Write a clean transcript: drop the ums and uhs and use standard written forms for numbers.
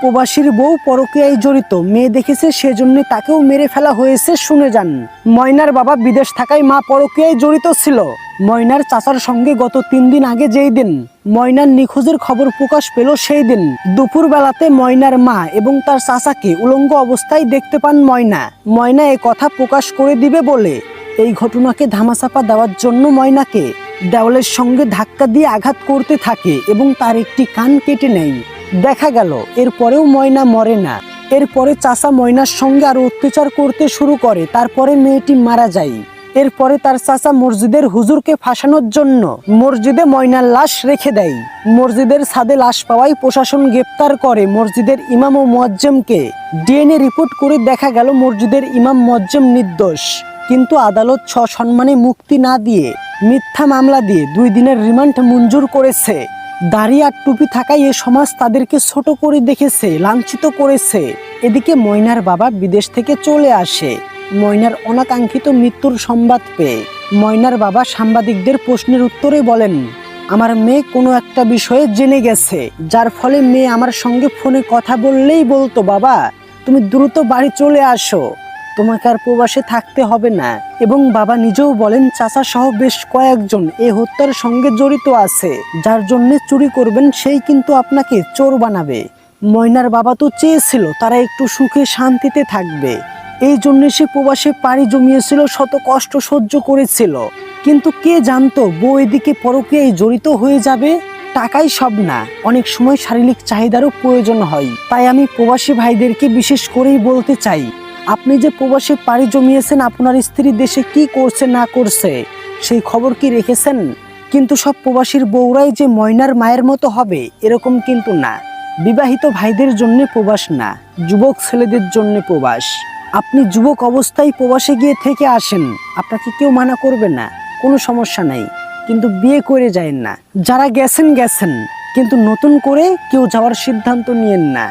প্রবাসীর বউ পরকীয়ায় জড়িত, মেয়ে দেখেছে সেজন্য তাকেও মেরে ফেলা হয়েছে। শুনে যান। ময়নার বাবা বিদেশ থাকায় মা পরকীয়ায় জড়িত ছিল। ময়নার চাচার সঙ্গে গত 3 দিন আগে যেই দিন ময়নার নিখোঁজের খবর প্রকাশ পেল, সেই দিন দুপুর বেলাতে ময়নার মা এবং তার চাচাকে উলঙ্গ অবস্থায় দেখতে পান ময়না এ কথা প্রকাশ করে দিবে বলে এই ঘটনাকে ধামাচাপা দেওয়ার জন্য ময়নাকে দেওয়ালের সঙ্গে ধাক্কা দিয়ে আঘাত করতে থাকে এবং তার একটি কান কেটে নেয়। দেখা গেল এরপরেও ময়না মরে না। এরপরে চাচা ময়নার সঙ্গে আরো অত্যাচার করতে শুরু করে। তারপরে মেয়েটি মারা যায়। এরপরে তার চাচা মসজিদের হুজুরকে ফাঁসানোর জন্য মসজিদে ময়নার লাশ রেখে দেয়। মসজিদের ছাদে লাশ পাওয়ায় প্রশাসন গ্রেপ্তার করে মসজিদের ইমাম ও মুয়াজ্জিমকে। ডিএনএ রিপোর্ট করে দেখা গেল মসজিদের ইমাম মুয়াজ্জিম নির্দোষ, কিন্তু আদালত সসম্মানে মুক্তি না দিয়ে মিথ্যা মামলা দিয়ে 2 দিনের রিমান্ড মঞ্জুর করেছে। দাড়ি আর টুপি থাকায় এ সমাজ তাদেরকে ছোট করে দেখেছে, লাঞ্ছিত করেছে। এদিকে ময়নার বাবা বিদেশ থেকে চলে আসে ময়নার অনাকাঙ্ক্ষিত মৃত্যুর সংবাদ পেয়ে। ময়নার বাবা সাংবাদিকদের প্রশ্নের উত্তরে বলেন, আমার মেয়ে কোনো একটা বিষয়ে জেনে গেছে, যার ফলে মেয়ে আমার সঙ্গে ফোনে কথা বললেই বলতো, বাবা তুমি দ্রুত বাড়ি চলে আসো, তোমাকে আর প্রবাসে থাকতে হবে না। এবং বাবা নিজেও বলেন চাচা সহ বেশ কয়েকজন এই হত্যার সঙ্গে জড়িত আছে। যার জন্য চুরি করবেন সেই কিন্তু আপনাকে চোর বানাবে। ময়নার বাবা তো চেয়েছিল তারা একটু সুখে শান্তিতে থাকবে, এই জন্য সে প্রবাসে পাড়ি জমিয়েছিল, শত কষ্ট সহ্য করেছিল। কিন্তু কে জানতো বউ এদিকে পরকীয়ায় জড়িত হয়ে যাবে। টাকাই সব না, অনেক সময় শারীরিক চাহিদারও প্রয়োজন হয়। তাই আমি প্রবাসী ভাইদেরকে বিশেষ করেই বলতে চাই, আপনি যে প্রবাসে পাড়ি জমিয়েছেন, আপনার স্ত্রী দেশে কি করছে না করছে সেই খবর কি রেখেছেন? কিন্তু সব প্রবাসীর বউরাই যে ময়নার মায়ের মতো হবে এরকম কিন্তু না। বিবাহিত ভাইদের জন্য প্রবাস না, যুবক ছেলেদের জন্য প্রবাস। আপনি যুবক অবস্থায় প্রবাসে গিয়ে থেকে আসেন, আপনাকে কেউ মানা করবে না, কোনো সমস্যা নাই। কিন্তু বিয়ে করে যায়েন না। যারা গেছেন, কিন্তু নতুন করে কেউ যাওয়ার সিদ্ধান্ত নিয়েন না।